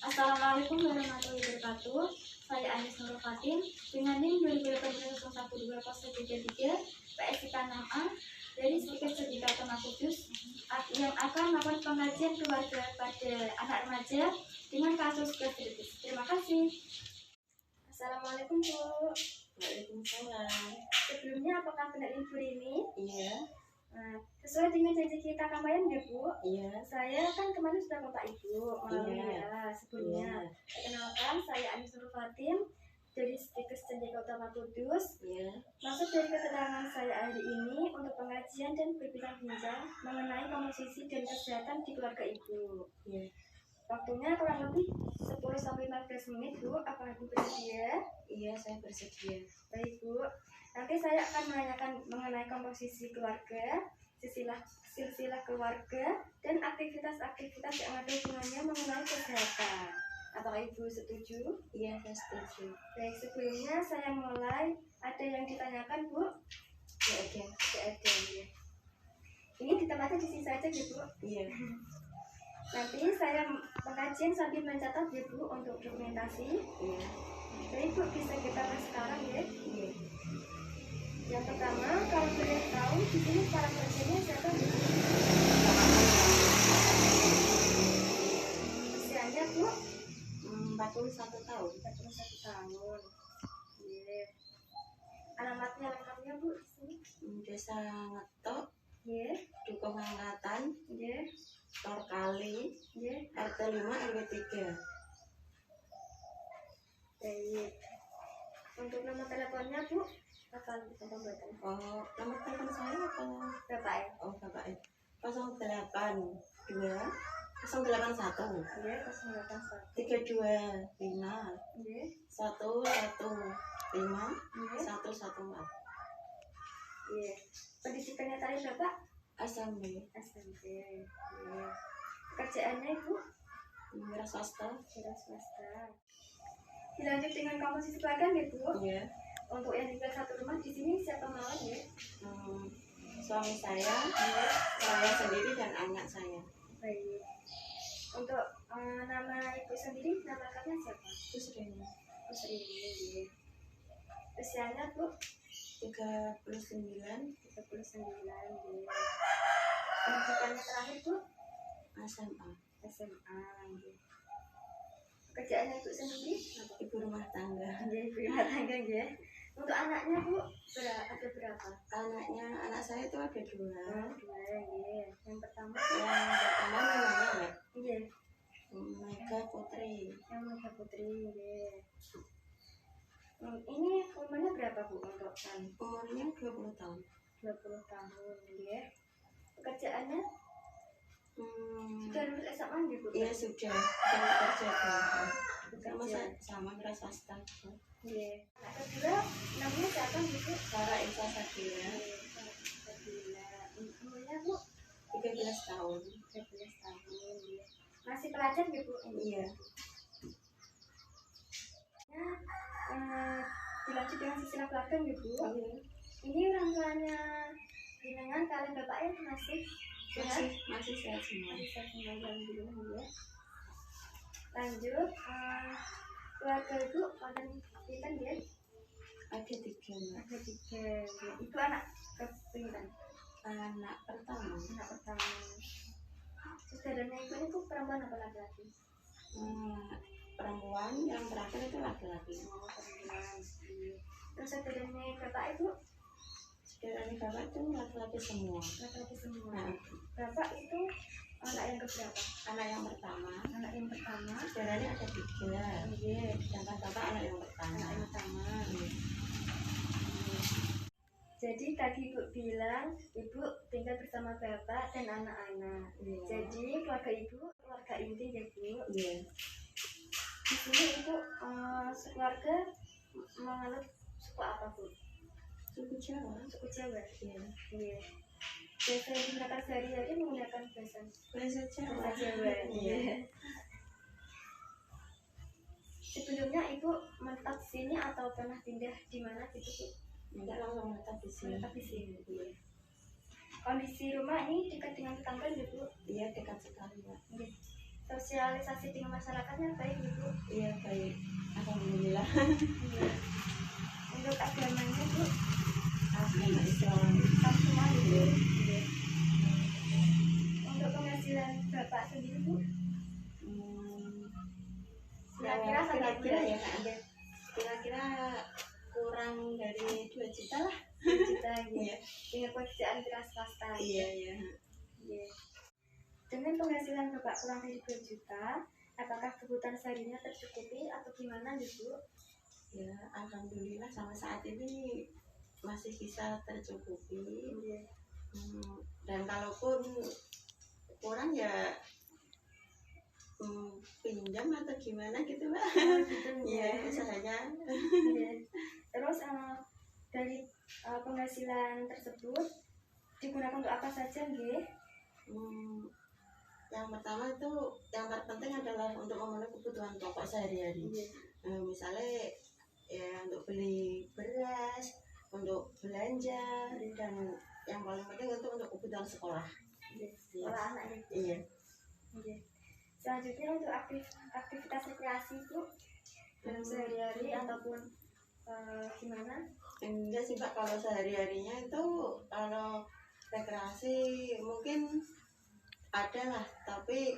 Assalamualaikum warahmatullahi wabarakatuh. Saya Anis Nurul Fatin dengan NIM 2018-0123-33 PSIK 6A dari Sedikit Sedikit Tema Kudus yang akan melakukan pengajian keluarga pada anak remaja dengan kasus gastritis. Terima kasih. Assalamualaikum Bu. Waalaikumsalam. Sebelumnya apakah benar Ibu ini? Iya. Sesuai dengan janji kita kemarin ya Bu. Iya. Saya kan kemarin sudah kontak Ibu melalui Iya. sebelumnya. Iya. Perkenalkan, saya Anis Nurul Fatin dari Sedikit Sedikit Tema Kudus. Iya. Maksud dari keterangan saya hari ini untuk pengajian dan berbincang-bincang mengenai komposisi dan kesehatan di keluarga Ibu. Iya. Waktunya kurang lebih 10-15 menit Bu. Apakah Ibu bersedia? Iya, saya bersedia. Baik Bu. Nanti saya akan menanyakan mengenai komposisi keluarga, silsilah keluarga, dan aktivitas-aktivitas yang ada hubungannya mengenai kesehatan. Apakah Ibu setuju? Iya, saya setuju. Baik, sebelumnya saya mulai. Ada yang ditanyakan Bu? Ya, ada. Ada ya. Ini di tempatnya di sini saja ya Bu? Iya. Nanti saya pengajian sambil mencatat ya Bu untuk dokumentasi. Iya. Jadi Bu bisa kita bahas sekarang ya. Iya. Yang pertama, kalau boleh tahu di sini para pasiennya siapa Bu? Usianya Bu? 41 tahun. 41 tahun. Iya. Alamatnya lengkapnya Bu di sini? Desa Ngetok, Iya. Dukuh Angkatan, Iya. Torkali, Iya. RT 5 RW 3. Baik. Untuk nomor teleponnya Bu, akan pembuatan. Oh, nomor telepon saya apa? Berapa ya? Oh, Bapak. 082 081 Iya, 081. 325 Iya. 115 Iya. 114. Iya. Pendidikannya tadi Bapak? SMP. SMP. Iya. Pekerjaannya Ibu? Wira swasta. Wira swasta. Dilanjut dengan komposisi keluarga nih Bu. Iya. Untuk yang tinggal satu rumah di sini siapa malam ya? Suami saya, saya sendiri dan anak saya. Baik. Untuk nama Ibu sendiri, nama lengkapnya siapa? Pusrini. Pusrini. Usianya Bu? 39. 39. Pendidikannya terakhir Bu? SMA. SMA. Pekerjaannya Ibu sendiri? Ibu rumah tangga. Ibu rumah tangga ya. Untuk anaknya Bu, ada berapa? Anak saya itu ada 2. Dua ya. Yang pertama namanya Mek. iya. Mega Putri. Yang Mega Putri ya. Ini umurnya berapa Bu untuk Umurnya 20 tahun. 20 tahun ya. Pekerjaannya sudah lulus SMA gitu? Iya sudah bekerja sama Wira swasta. Iya. Nah, kedua namanya siapa gitu? Sarah Esa Sabila. Umurnya Bu 13 tahun. 13 tahun ya. Masih pelajar gitu? Iya. Dilanjut dengan silsilah keluarga gitu. Iya. Ini orang tuanya jenengan kalian bapaknya masih sehat? Masih sehat semua. Masih sehat semua, alhamdulillah ya. Lanjut keluarga Ibu kalian kita ya? Ada 3. Ada 3. Itu anak keberapa? Anak pertama. Anak pertama. Saudaranya Ibu itu perempuan apa laki-laki? Perempuan, yang terakhir itu laki-laki. Oh, perempuan. Terus saudaranya Bapak Ibu? Saudaranya Bapak itu laki-laki semua. Laki-laki semua. Nah, Bapak itu anak yang keberapa? anak yang pertama. Anak yang pertama. Saudaranya ada 3. Iya. Sedangkan Bapak anak yang pertama. Anak yang pertama. Jadi tadi Ibu bilang Ibu tinggal bersama Bapak dan anak-anak. Iya. Jadi keluarga Ibu keluarga inti ya Bu. Iya. Di sini Ibu sekeluarga menganut suku apa Bu? Suku Jawa. Suku Jawa. Iya. Iya. Biasa digunakan sehari-hari menggunakan bahasa Jawa. Jawa. Iya. Sebelumnya Ibu menetap di sini atau pernah pindah di mana gitu Bu? Enggak, langsung menetap di sini. Menetap di sini. Iya. Kondisi rumah ini dekat dengan tetangga ya Bu? Iya, dekat sekali Pak. Iya. sosialisasi dengan masyarakatnya baik ibu. Iya baik, alhamdulillah. Iya. Untuk agamanya bu, Agama Islam. semua ibu. Iya. Untuk penghasilan bapak sendiri bu, kira-kira sampai kira-kira bulan ya ada kira-kira kurang dari 2 juta lah. 2 juta gitu. Iya. Dengan pekerjaan wira swasta. Iya iya. Iya. Dengan penghasilan bapak kurang dari 2 juta, apakah kebutuhan seharinya tercukupi atau gimana ibu? Ya alhamdulillah sampai saat ini masih bisa tercukupi. Iya. Dan kalaupun kurang ya pinjam atau gimana gitu mbak. Gitu, Iya ya. usahanya. Iya. Terus dari penghasilan tersebut digunakan untuk apa saja nggih? Yang pertama itu yang terpenting adalah untuk memenuhi kebutuhan pokok sehari-hari. Misalnya ya untuk beli beras, untuk belanja, dan yang paling penting untuk kebutuhan sekolah. Sekolah anak ibu. Iya. Iya. Selanjutnya untuk aktivitas rekreasi bu dalam sehari-hari ataupun gimana? Enggak sih Pak, kalau sehari-harinya itu kalau rekreasi mungkin ada lah, tapi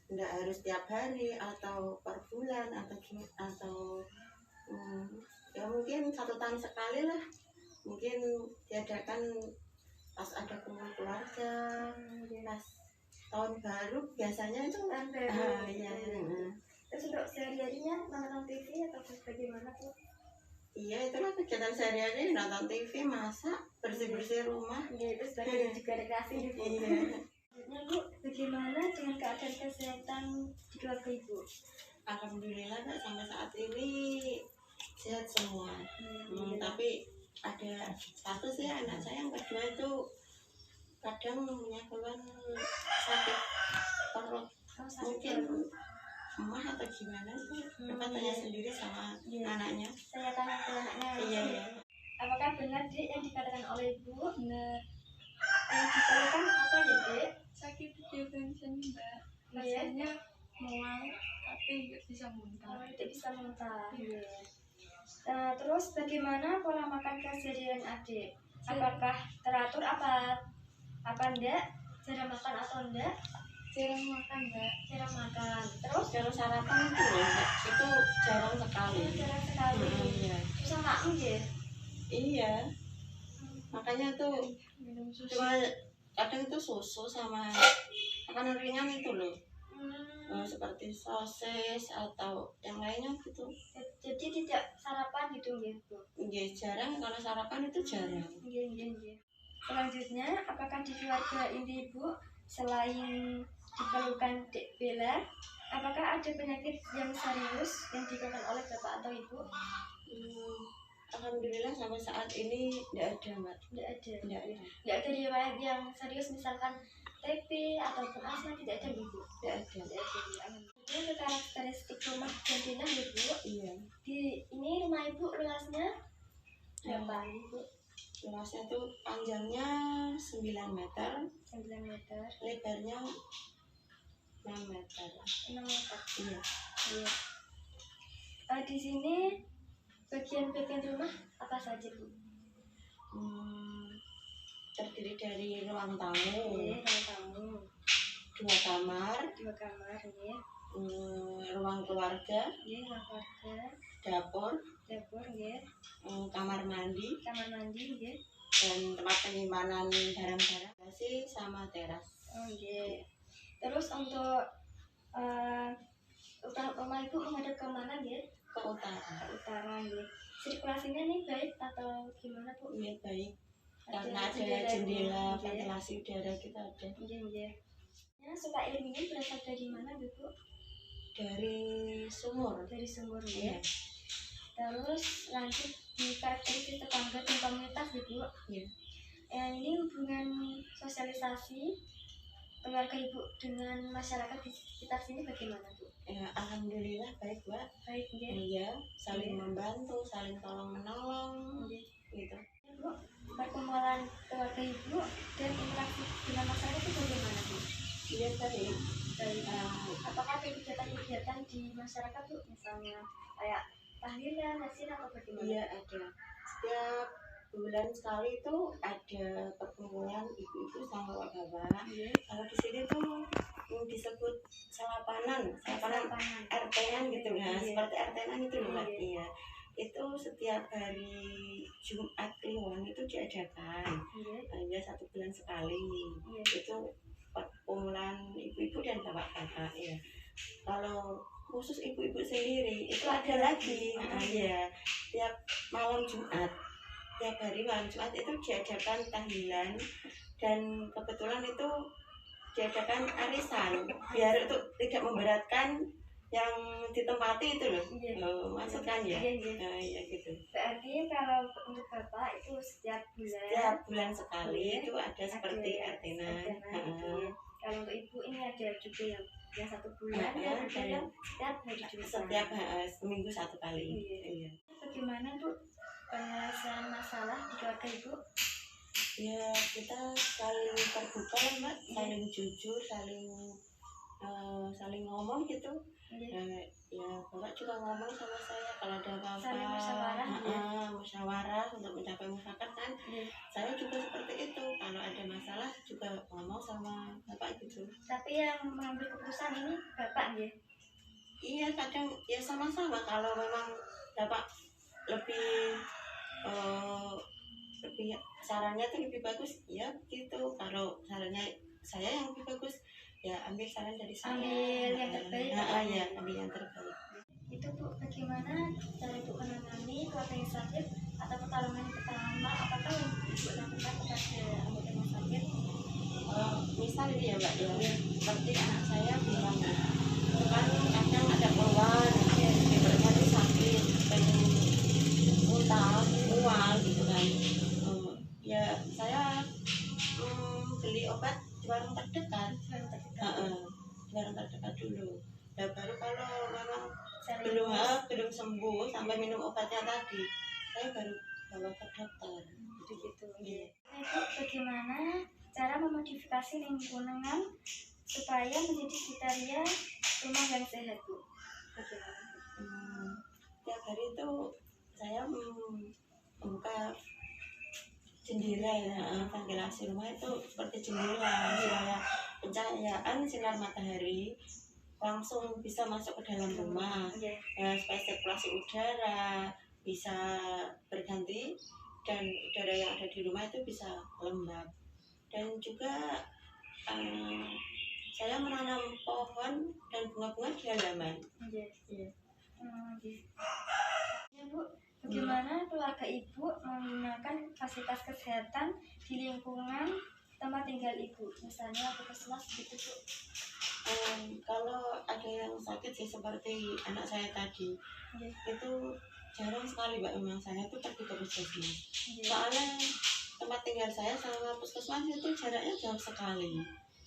enggak harus tiap hari atau per bulan atau ya mungkin 1 tahun sekali lah, mungkin diadakan pas ada kumpul keluarga, pas tahun baru biasanya itu Tahun baru. iya. Terus untuk sehari-harinya nonton TV atau bagaimana bu? Iya itulah kegiatan sehari-hari, nonton TV, masak, bersih-bersih rumah. Iya itu sebagai juga rekreasi ibu. Iya. Selanjutnya bu, bagaimana dengan keadaan kesehatan di keluarga ibu? Alhamdulillah Kak, sampai saat ini sehat semua. Tapi ada satu sih anak saya yang kedua itu kadang punya keluhan sakit perut, mungkin emah atau gimana sih. Bapak tanya sendiri sama anaknya. Saya tanya ke anaknya. Iya iya. Apakah benar dek yang dikatakan oleh ibu? Benar. Yang dikatakan apa ya dek? Sakit defension mbak, rasanya mual tapi nggak bisa muntah. Tidak bisa muntah. Terus bagaimana pola makan keseharian adik? Apakah teratur apa enggak? Jarang makan atau enggak? Jarang makan mbak. Jarang makan. Terus Kalau sarapan itu loh, itu jarang sekali. jarang sekali. Iya. Susah makan ya? Iya. Makanya tuh Minum susu. cuma kadang itu susu sama makanan ringan itu loh. Seperti sosis atau yang lainnya gitu. Jadi tidak sarapan gitu ya bu? Iya jarang, kalau sarapan itu jarang. Iya. Selanjutnya, apakah di keluarga inti ibu selain diperlukan Dek Bella, apakah ada penyakit yang serius yang dikeluhkan oleh bapak atau ibu? Alhamdulillah sampai saat ini tidak ada mbak. Tidak ada. Tidak ada. Riwayat yang serius misalkan TB ataupun asma, tidak ada ibu. Tidak ada. Tidak ada. Ini untuk karakteristik rumah jantinan ibu. Iya. Ini rumah ibu luasnya berapa ibu? Luasnya tuh panjangnya 9 meter, 9 meter, lebarnya 6 meter. 6 meter. Iya. Iya. Di sini bagian-bagian rumah apa saja bu? Terdiri dari ruang tamu, Ruang tamu, 2 kamar, 2 kamar, ya. Ruang keluarga, Ruang keluarga, dapur, ya. Kamar mandi, Ya. dan tempat penyimpanan barang-barang, sih sama teras. Ya. Terus untuk rumah ibu menghadap ke mana ya? Ke utara. Ke utara ya. Sirkulasinya nih baik atau gimana bu? Iya baik. Karena ada jendela ventilasi udara kita ada. Iya. Suka ilmu ini berasal dari mana bu? Dari sumur. Dari sumur Iya. ya. Terus lanjut di karakteristik tetangga dan komunitas ibu. Iya. Ini hubungan sosialisasi keluarga ibu dengan masyarakat di sekitar sini bagaimana bu? Ya, alhamdulillah baik mbak. Baik ya. Iya, saling membantu, saling tolong menolong, gitu. Bu, pertemuan keluarga ibu dan interaksi dengan masyarakat itu bagaimana bu? Iya baik. masyarakat tuh, misalnya kayak tahlilan, yasin atau bagaimana? Iya ada. Setiap bulan sekali itu ada perkumpulan ibu-ibu sama bapak-bapak. Iya. Kalau di sini tuh disebut salapanan RT-an gitu kan, Iya. seperti RT-an itu loh Mbak. Iya. Iya. Itu setiap hari Jumat Kliwon itu diadakan. Iya. Ya 1 bulan sekali. Iya. Itu perkumpulan ibu-ibu dan bapak-bapak ya. Kalau khusus ibu-ibu sendiri itu ada lagi. Ya tiap malam Jumat, tiap hari malam Jumat itu diadakan tahlilan, dan kebetulan itu diadakan arisan biar itu tidak memberatkan yang ditempati itu loh. Iya. Maksud kan ya? Iya. Ya gitu. Berarti kalau untuk bapak itu setiap bulan sekali itu ada seperti artena. Kalau untuk ibu ini ada juga yang 1 bulan dan ada yang setiap hari Jumat. Setiap seminggu 1 kali. Iya. Bagaimana Bu penyelesaian masalah di keluarga ibu? Ya kita saling terbuka lah Mbak, saling jujur, saling ngomong gitu. Ya bapak juga ngomong sama saya kalau ada apa-apa. Saling musyawarah. Musyawarah untuk mencapai mufakat kan. Saya juga seperti itu, kalau ada masalah juga ngomong sama bapak gitu. Tapi yang mengambil keputusan ini bapak ya? Iya kadang ya sama-sama, kalau memang bapak lebih sarannya tuh lebih bagus ya gitu. Kalau sarannya saya yang lebih bagus ya ambil saran dari saya. Ambil yang terbaik. Ya ambil yang terbaik. Itu Bu, bagaimana cara Ibu menangani keluarga yang sakit atau pertolongan yang pertama, apakah yang Ibu lakukan kepada anggota yang sakit? Misal ya Mbak ya, seperti anak saya bilang itu kan kadang ada keluhan, ibunya tuh sakit, pengen mual gitu kan. Ya saya beli obat di warung terdekat. Di warung terdekat dulu. Ya baru kalau memang belum sembuh sampai minum obatnya tadi, saya baru bawa ke dokter. Begitu. Iya. Ibu, bagaimana cara memodifikasi lingkungan supaya menjadi kriteria rumah yang sehat Bu? Bagaimana? Tiap hari itu saya membuka jendela ya, ventilasi rumah itu seperti jendela supaya pencahayaan sinar matahari langsung bisa masuk ke dalam rumah. Supaya sirkulasi udara bisa berganti dan udara yang ada di rumah itu bisa lembab. Dan juga saya menanam pohon dan bunga-bunga di halaman. Ya Bu, bagaimana keluarga Ibu menggunakan fasilitas kesehatan di lingkungan tempat tinggal Ibu, misalnya puskesmas gitu Bu? Kalau ada yang sakit sih seperti anak saya tadi, itu jarang sekali Mbak, memang saya tuh pergi ke puskesmas. Soalnya tempat tinggal saya sama puskesmas itu jaraknya jauh sekali.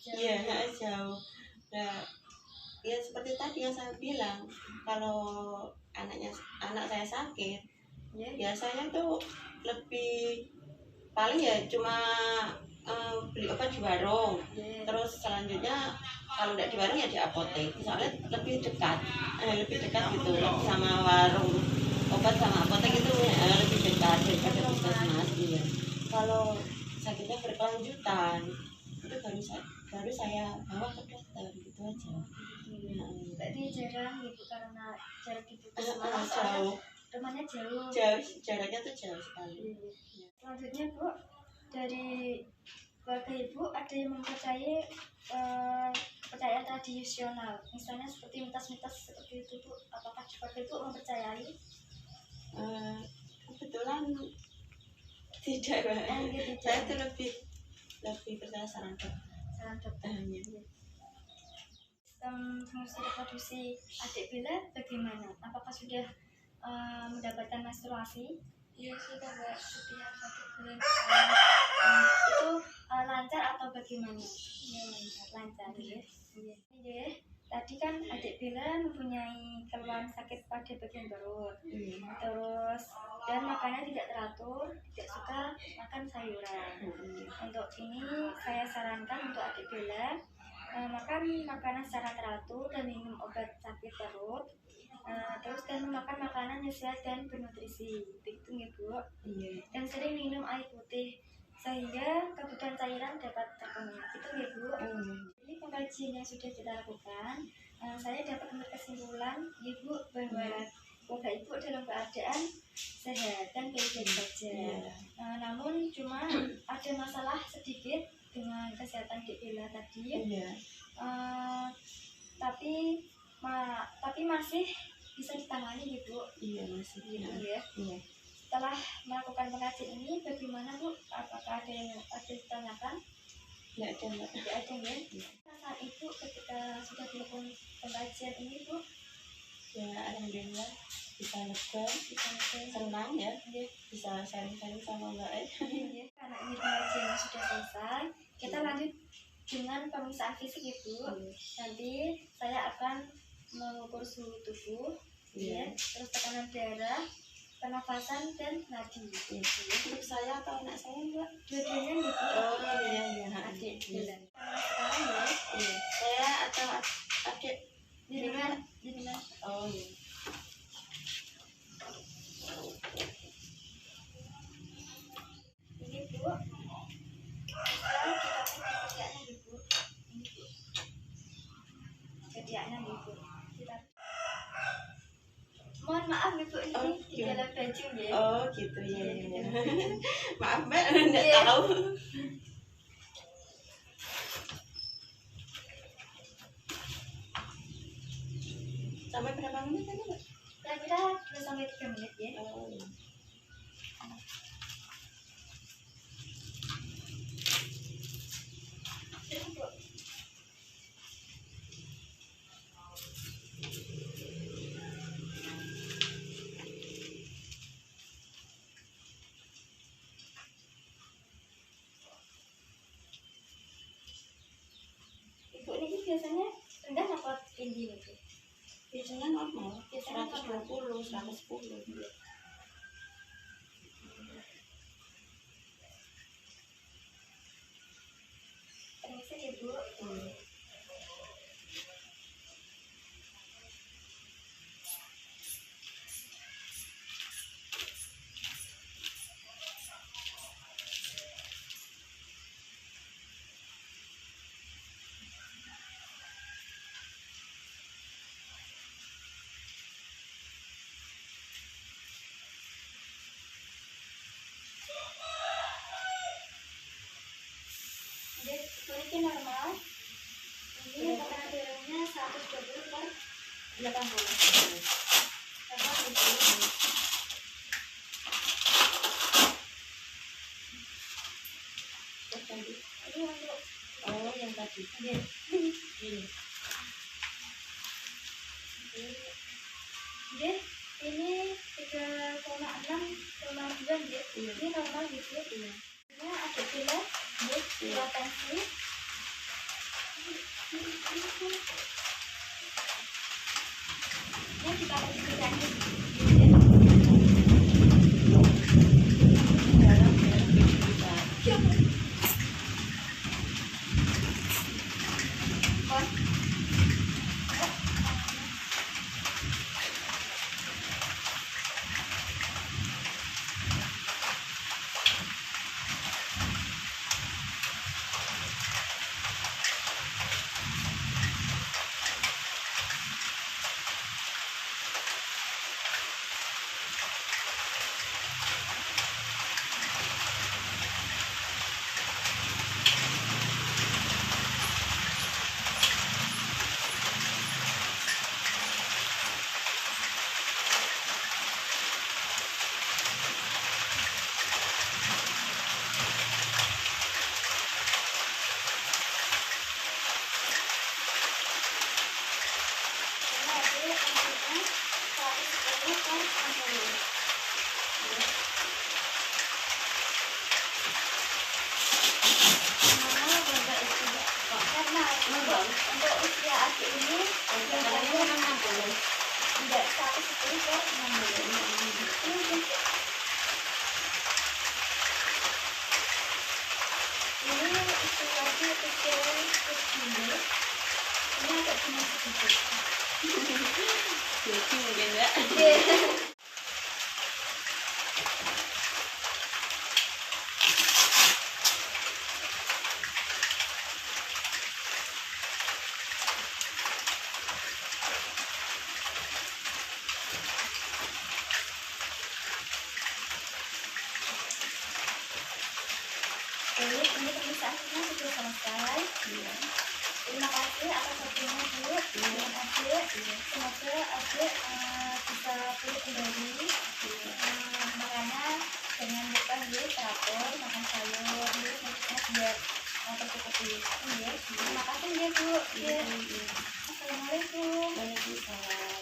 Iya, jauh. Nah, ya seperti tadi yang saya bilang, kalau anak saya sakit, biasanya tuh lebih paling ya cuma beli obat di warung. Terus selanjutnya kalau tidak di warung ya di apotek, soalnya lebih dekat gitu sama warung. Obat sama apotek itu lebih dekat daripada puskesmas. Iya. Kalau sakitnya berkelanjutan itu baru saya bawa ke dokter gitu aja. Berarti jarang gitu karena jarak di puskesmas jauh. Rumahnya jauh. Jaraknya tuh jauh sekali. Selanjutnya Bu, dari keluarga Ibu ada yang mempercayai kepercayaan tradisional, misalnya seperti mitos-mitos seperti itu Bu, apakah keluarga Ibu mempercayai? Kebetulan tidak Mbak. Saya tuh lebih percaya saran dokter. Sistem fungsi reproduksi adik Bella bagaimana? Apakah sudah mendapatkan menstruasi? Iya sudah Mbak, setiap 1 bulan. Itu lancar atau bagaimana? Ya, lancar ya. Tadi kan adik Bella mempunyai keluhan sakit pada bagian perut, terus dan makannya tidak teratur, tidak suka makan sayuran. Untuk ini saya sarankan untuk adik Bella makan makanan secara teratur dan minum obat sakit perut Terus dan memakan makanan yang sehat dan bernutrisi, itu ya Bu. Iya. Dan sering minum air putih sehingga kebutuhan cairan dapat terpenuhi, itu ya Bu. Ini pengkajian yang sudah kita lakukan, saya dapat berkesimpulan Ibu bahwa Bapak Ibu dalam keadaan sehat dan baik-baik saja. Namun cuma ada masalah sedikit dengan kesehatan Dek Bella tadi. Tapi masih bisa ditangani gitu. Iya masih. Gitu ya. Iya. Setelah melakukan pengajian ini bagaimana Bu? Apakah ada yang ditanyakan? Nggak ada Mbak. Nggak ada ya. Saat itu ketika sudah dilakukan pengajian ini Bu? Ya alhamdulillah bisa lega, senang ya. Bisa sharing-sharing sama Mbak. Karena ini pengajian sudah selesai, kita lanjut dengan pemeriksaan fisik Ibu. Nanti saya akan mengukur suhu tubuh, terus tekanan darah, pernafasan dan nadi. Untuk saya atau anak saya Mbak? Dua-duanya Ibu. Oh iya. Adik Bella. Sekarang ya. Saya atau adik Jenengan. Oh iya. Ini Bu. Sekarang kita akan kerjanya Ibu. Ini Bu. Kerjanya Ibu. Mohon maaf Ibu, ini di dalam baju ya. Oh gitu ya. Maaf Mbak, nggak tahu. Sampai berapa menit tadi Mbak? Kira-kira 2-3 menit ya. Oh iya. Ibu ini biasanya rendah apa tinggi nih? Biasanya normal, 120, 110. Permisi Ibu. Ini normal. Ini tekanan darahnya 120/80. Apa itu? Ini untuk yang tadi. Ini 3,6,9 ya. Ini normal gitu. Ini ada gula, gula tensi. Ini kita akan berikan untuk usia adik ini tidak 110/60. Ini istilahnya kecil ini agak cuma sedikit. Jadi mungkin ya. Jadi ini pemeriksaan sudah selesai. Terima kasih atas waktunya Bu. Terima kasih. Semoga adik bisa pulih kembali. Makanya jangan lupa Bu teratur, makan sayur, Bu biar tercukupi. Terima kasih ya Bu. Assalamualaikum. Waalaikumsalam.